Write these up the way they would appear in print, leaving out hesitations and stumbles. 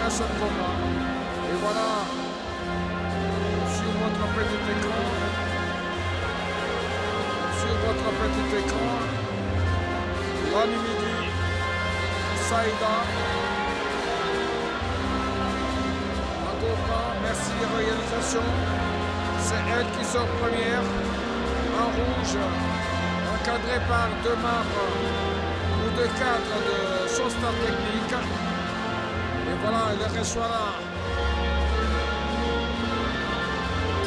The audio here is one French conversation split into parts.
un seul combat. Et voilà, sur votre petit écran, l'Animidi Saïda. Merci réalisation. C'est elle qui sort première en rouge, encadrée par deux membres ou deux cadres de son staff technique. Et voilà, elle reçoit là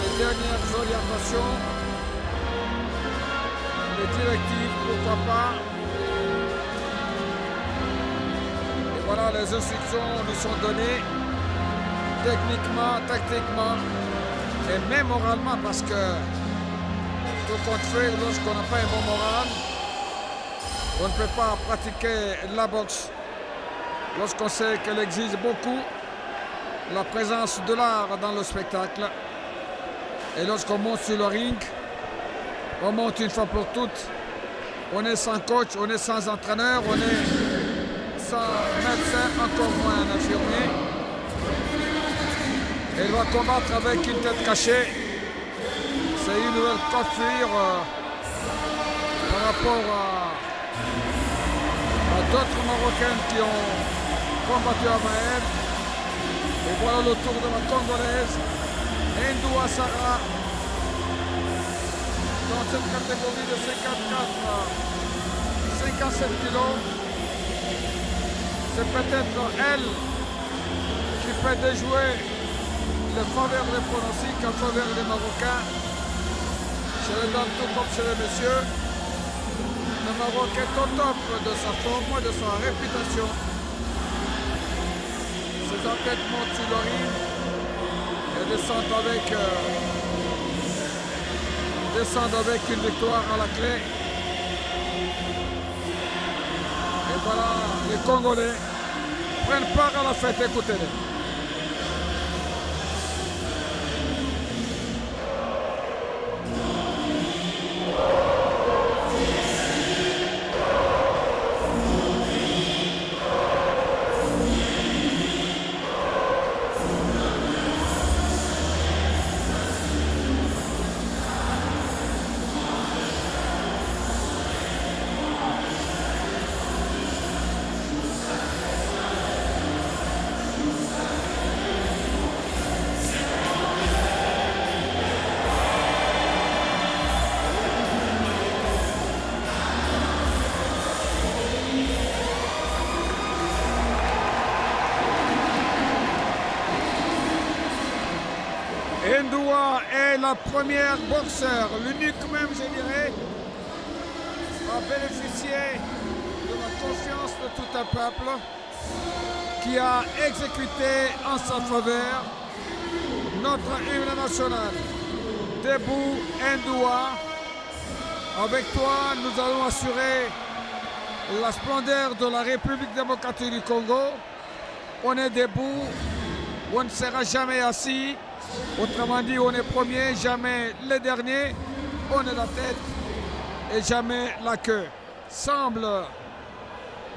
les dernières orientations, les directives, pourquoi pas. Et voilà, les instructions lui sont données. Techniquement, tactiquement et même moralement, parce que tout compte fait, lorsqu'on n'a pas un bon moral, on ne peut pas pratiquer la boxe. Lorsqu'on sait qu'elle exige beaucoup la présence de l'art dans le spectacle. Et lorsqu'on monte sur le ring, on monte une fois pour toutes. On est sans coach, on est sans entraîneur, on est sans médecin, encore moins un infirmier. Elle va combattre avec une tête cachée. C'est une nouvelle coiffure par rapport à d'autres Marocaines qui ont combattu avant elle. Et voilà le tour de la Congolaise, Ndoua Sarah, dans cette catégorie de 57 kilos. C'est peut-être elle qui peut déjouer les faveurs des pronostics en faveur des Marocains. Chez les dames tout comme chez les messieurs, le Maroc est au top de sa forme, de sa réputation. Ses athlètes montent sur le ring et descendent avec une victoire à la clé. Et voilà, les Congolais prennent part à la fête, écoutez-les. Ndoua est la première boxeur, l'unique même, je dirais, à bénéficier de la confiance de tout un peuple qui a exécuté en sa faveur notre hymne national. Debout, Ndoua. Avec toi, nous allons assurer la splendeur de la République démocratique du Congo. On est debout, on ne sera jamais assis. Autrement dit, on est premier, jamais les derniers, on est la tête et jamais la queue. Semble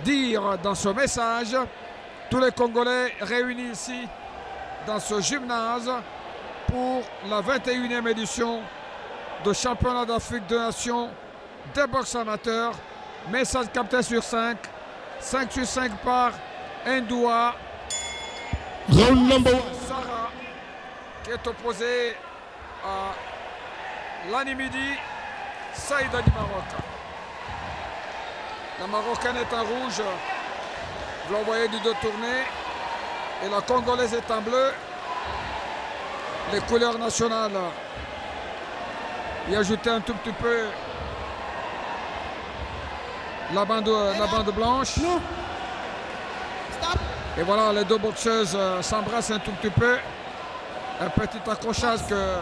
dire dans ce message tous les Congolais réunis ici dans ce gymnase pour la 21e édition de championnat d'Afrique de Nations des boxe amateurs. Message capté sur 5, 5 sur 5 par Ndoua. Round number 1. Sarah, qui est opposé à l'Animidi Saïda du Maroc. La Marocaine est en rouge, vous la voyez du dos tourné, et la Congolaise est en bleu. Les couleurs nationales, y ajouter un tout petit peu la bande blanche. Et voilà, les deux boxeuses s'embrassent un tout petit peu. Un petit accrochage que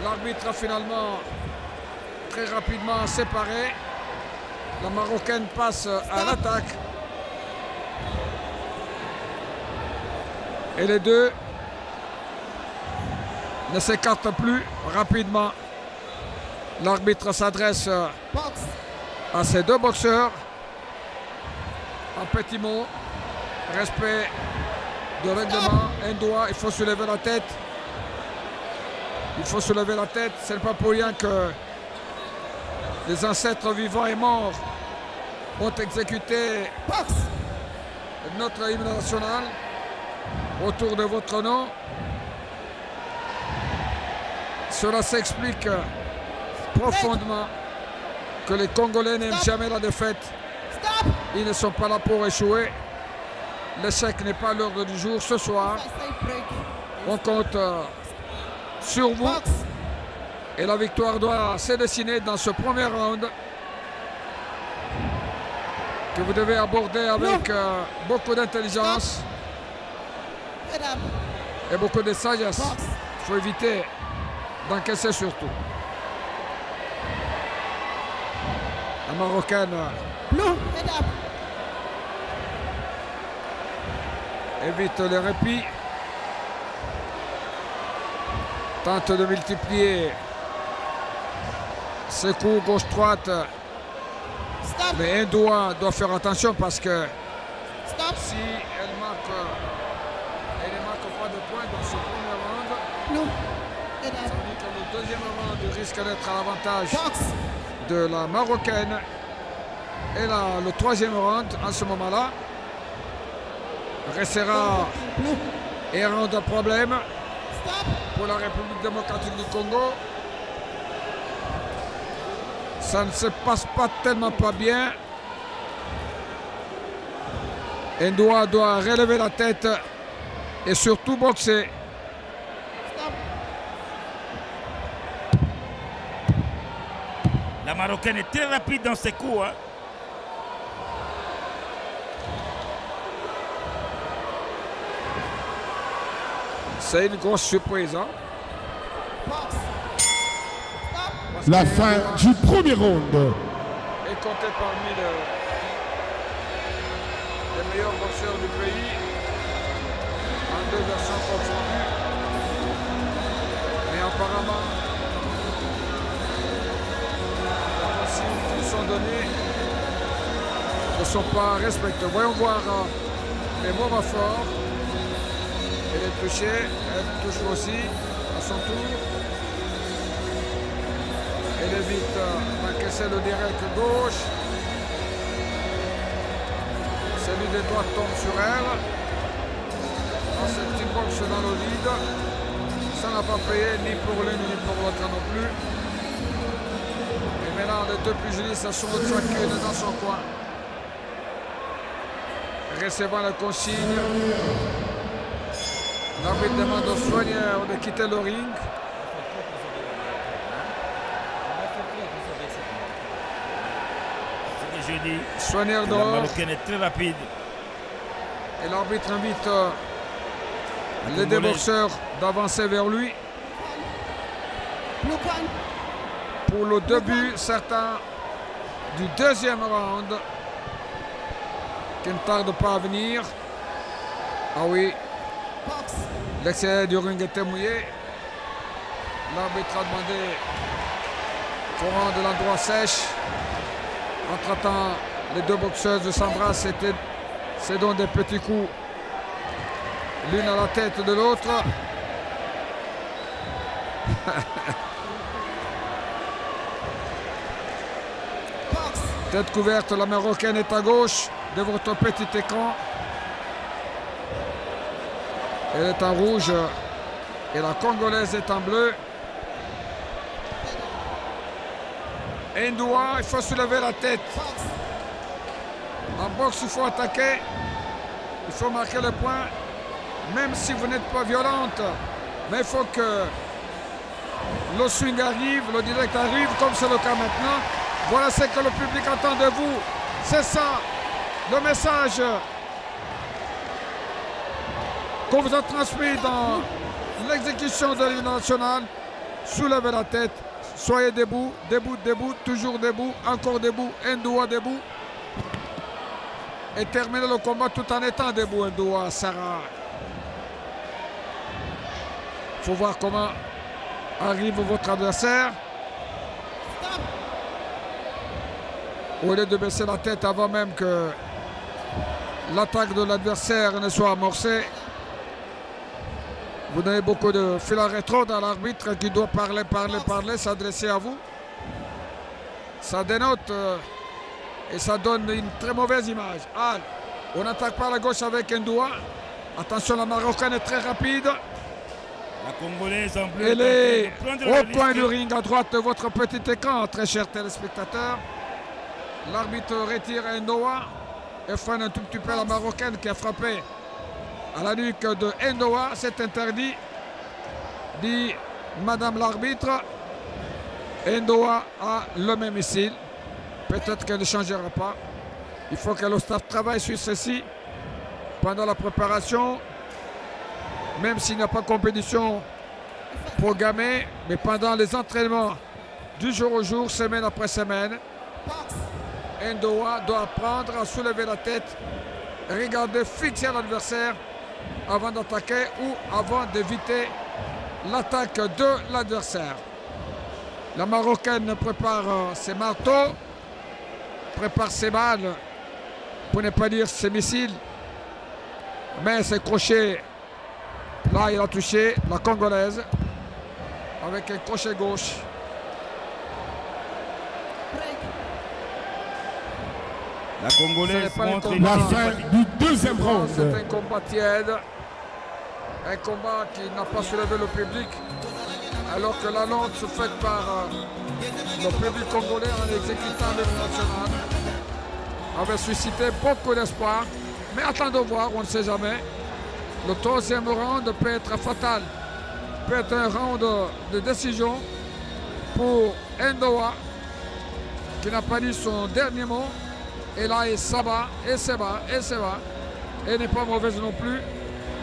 l'arbitre a finalement très rapidement séparé. La Marocaine passe à l'attaque. Et les deux ne s'écartent plus rapidement. L'arbitre s'adresse à ces deux boxeurs. En petits mots, respect de règlement. Un doigt, il faut se lever la tête. Il faut se lever la tête. Ce n'est pas pour rien que les ancêtres vivants et morts ont exécuté notre hymne national autour de votre nom. Cela s'explique profondément que les Congolais n'aiment jamais la défaite. Ils ne sont pas là pour échouer. L'échec n'est pas à l'ordre du jour. Ce soir, on compte sur vous. Et la victoire doit se dessiner dans ce premier round que vous devez aborder avec beaucoup d'intelligence et beaucoup de sagesse. Il faut éviter d'encaisser surtout. La Marocaine évite les répits, tente de multiplier ses coups gauche-droite, mais un doigt doit faire attention parce que si elle ne marque pas de points dans ce premier round, ça veut dire que le deuxième round risque d'être à l'avantage de la Marocaine. Et là, le troisième round, en ce moment-là, restera un round de problème pour la République démocratique du Congo. Ça ne se passe pas tellement pas bien. Un doigt doit relever la tête et surtout boxer. La Marocaine est très rapide dans ses coups. Hein. C'est une grosse surprise. Hein? La fin du premier round. Est compté parmi les meilleurs boxeurs du pays en 2 versions confondues. Mais apparemment, les consignes qui sont données ne sont pas respectées. Voyons voir les moments forts. Elle est touchée, elle touche aussi à son tour. Elle évite d'encaisser le direct gauche. Celui des droites tombe sur elle. Dans ce petit box dans le vide. Ça n'a pas payé ni pour l'une ni pour l'autre non plus. Et maintenant les deux pugilistes sont chacune dans son coin. Recevant la consigne. L'arbitre demande aux soigneurs de quitter le ring. Je dis, Soigneur la dehors. Marocaine est très rapide. Et l'arbitre invite les deux boxeurs d'avancer vers lui. Pour le début certain du deuxième round qui ne tarde pas à venir. Ah oui, l'extérieur du ring était mouillé. L'arbitre a demandé qu'on rende l'endroit sèche. Entre-temps, les deux boxeuses s'embrassent, c'est donc des petits coups, l'une à la tête de l'autre. Tête couverte, la Marocaine est à gauche de votre petit écran. Elle est en rouge et la Congolaise est en bleu. Un doigt, il faut soulever la tête. En boxe, il faut attaquer. Il faut marquer le point. Même si vous n'êtes pas violente. Mais il faut que le swing arrive, le direct arrive, comme c'est le cas maintenant. Voilà ce que le public attend de vous. C'est ça, le message qu'on vous a transmis dans l'exécution de l'hymne national. Soulevez la tête. Soyez debout, debout, debout, toujours debout, encore debout, un doigt debout. Et terminez le combat tout en étant debout, un doigt, Sarah. Il faut voir comment arrive votre adversaire. Au lieu de baisser la tête avant même que l'attaque de l'adversaire ne soit amorcée, Vous donnez beaucoup de fil à rétro dans l'arbitre qui doit parler, s'adresser à vous. Ça dénote et ça donne une très mauvaise image. On attaque par la gauche avec Ndoua. Attention, la Marocaine est très rapide. La Congolaise en bleu. Elle est au point du ring à droite de votre petit écran, très chers téléspectateurs. L'arbitre retire Ndoua et freine un tout petit peu la Marocaine qui a frappé à la nuque de Ndoua. C'est interdit, dit Madame l'arbitre. Ndoua a le même missile. Peut-être qu'elle ne changera pas. Il faut que le staff travaille sur ceci pendant la préparation. Même s'il n'y a pas de compétition programmée, mais pendant les entraînements du jour au jour, semaine après semaine, Ndoua doit apprendre à soulever la tête, regarder, fixer l'adversaire avant d'attaquer ou avant d'éviter l'attaque de l'adversaire. La Marocaine prépare ses marteaux, prépare ses balles, pour ne pas dire ses missiles, mais ses crochets. Là, il a touché la Congolaise avec un crochet gauche. La Congolaise montre La fin du deuxième round. C'est un combat tiède, un combat qui n'a pas soulevé le public, alors que la lente se fait par le public congolais en exécutant le national avait suscité beaucoup d'espoir. Mais attendons voir, on ne sait jamais. Le troisième round peut être fatal, peut être un round de décision pour Ndoua, qui n'a pas dit son dernier mot. Et là, il s'abat, et s'abat, et s'abat. Et n'est pas mauvaise non plus.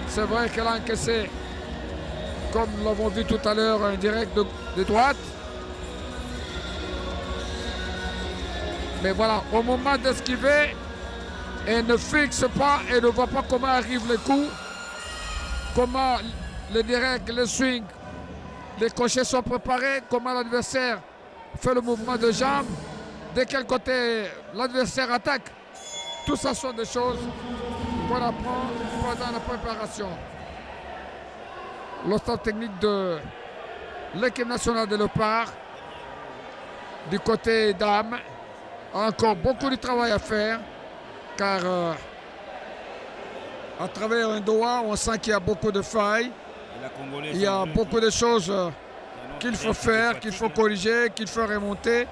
C'est vrai qu'elle a encaissé, comme nous l'avons vu tout à l'heure, un direct de droite. Mais voilà, au moment d'esquiver, elle ne fixe pas et ne voit pas comment arrivent les coups. Comment les directs, les swings, les crochets sont préparés, comment l'adversaire fait le mouvement de jambe, de quel côté l'adversaire attaque. Tout ça sont des choses qu'on apprend pendant la préparation. Le staff technique de l'équipe nationale de Léopard, du côté dames, a encore beaucoup de travail à faire, car à travers Ndoua, on sent qu'il y a beaucoup de failles. Il y a beaucoup de choses qu'il faut faire, qu'il faut corriger, qu'il faut remonter.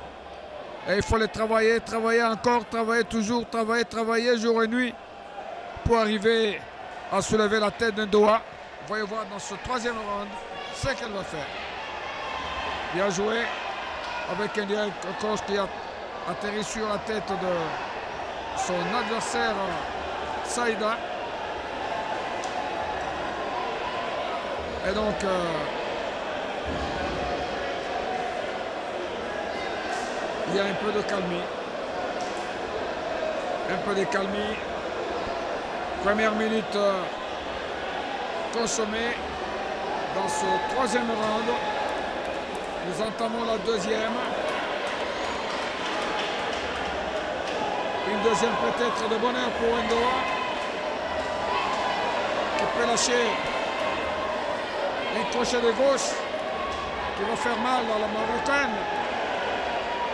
Et il faut les travailler, travailler encore, travailler toujours, travailler jour et nuit pour arriver à soulever la tête d'Ndoua. Vous voyez voir dans ce troisième round ce qu'elle va faire. Bien joué avec un direct croche qui a atterri sur la tête de son adversaire Saïda. Et donc, il y a un peu de calmie. Un peu de calmie. Première minute consommée dans ce troisième round. Nous entamons la deuxième. Une deuxième peut-être de bonheur pour Ndoua, qui peut lâcher un crochet de gauche qui va faire mal à la Marocaine.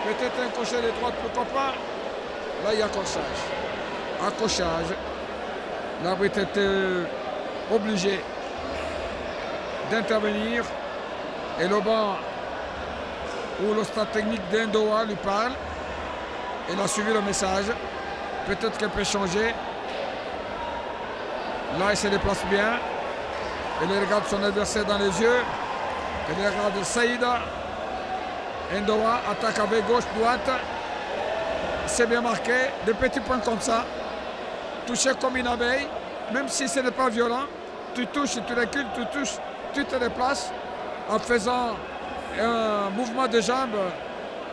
Peut-être un crochet de droite, pourquoi pas. Là, il y a accrochage. Accrochage. L'arbitre était obligé d'intervenir. Et le banc où le staff technique d'Ndoua lui parle. Il a suivi le message. Peut-être qu'elle peut changer. Là, il se déplace bien. Il regarde son adversaire dans les yeux. Il regarde Saïda. Ndoua attaque avec gauche-droite. C'est bien marqué. Des petits points comme ça. Toucher comme une abeille. Même si ce n'est pas violent. Tu touches, tu recules, tu touches, tu te déplaces. En faisant un mouvement de jambes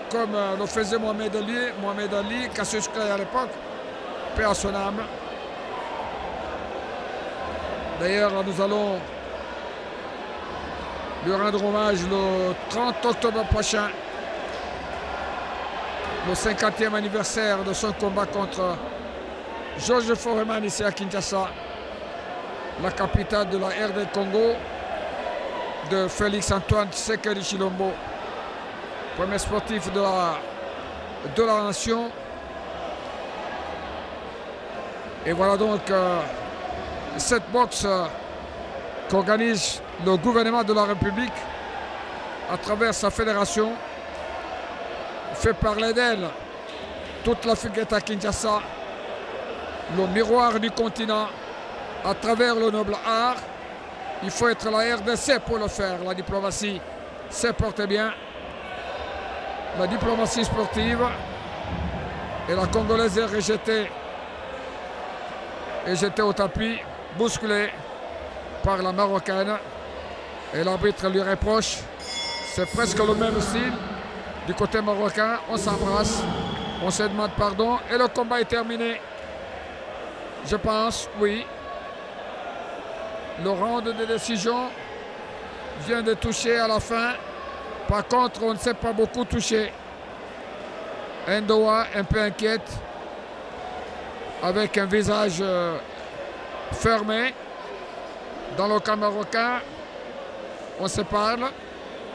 comme le faisait Mohamed Ali, Cassius Clay à l'époque. Paix à son âme. D'ailleurs, nous allons lui rendre hommage le 30 octobre prochain, le 50e anniversaire de son combat contre Georges Foreman ici à Kinshasa, la capitale de la RD Congo. de Félix Antoine Tshisekedi Tshilombo, premier sportif de la nation. Et voilà donc cette boxe qu'organise le gouvernement de la République à travers sa fédération. Fait parler d'elle toute l'Afrique est à Kinshasa, le miroir du continent à travers le noble art. Il faut être la RDC pour le faire. La diplomatie se porte bien. La diplomatie sportive. Et la Congolaise est rejetée. Et jetée au tapis, bousculée par la Marocaine. Et l'arbitre lui reproche. C'est presque le même style. Du côté marocain, on s'embrasse. On se demande pardon. Et le combat est terminé. Je pense, oui. Le round de décision vient de toucher à la fin. Par contre, on ne s'est pas beaucoup touché. Ndoa un peu inquiète, avec un visage fermé. Dans le cas marocain, on se parle.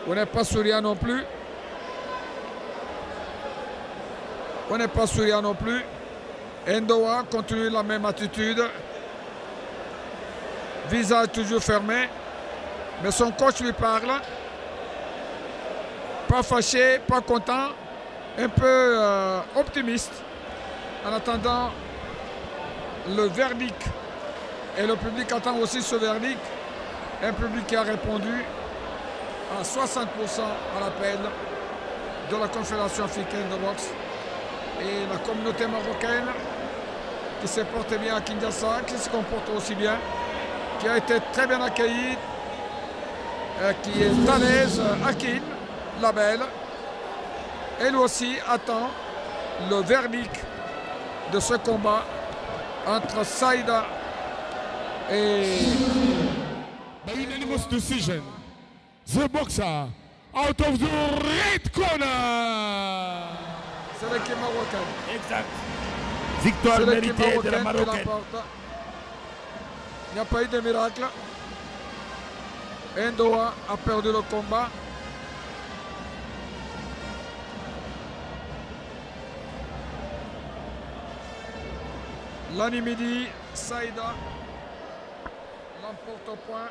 On n'est pas souriant non plus. On n'est pas souriant non plus. Ndoa continue la même attitude. Visage toujours fermé. Mais son coach lui parle. Pas fâché, pas content. Un peu optimiste. En attendant le verdict. Et le public attend aussi ce verdict. Un public qui a répondu à 60% à l'appel de la Confédération africaine de boxe. Et la communauté marocaine qui se porte bien à Kinshasa, qui se comporte aussi bien, qui a été très bien accueillie, qui est à l'aise, Hakim, la belle. Elle aussi attend le verdict de ce combat entre Saïda et... By unanimous decision, the boxer out of the red corner. C'est l'équipe marocaine. Exact. Victoire méritée de la Marocaine. Il n'y a pas eu de miracle. Ndoa a perdu le combat. L'année midi, Saïda l'emporte au point.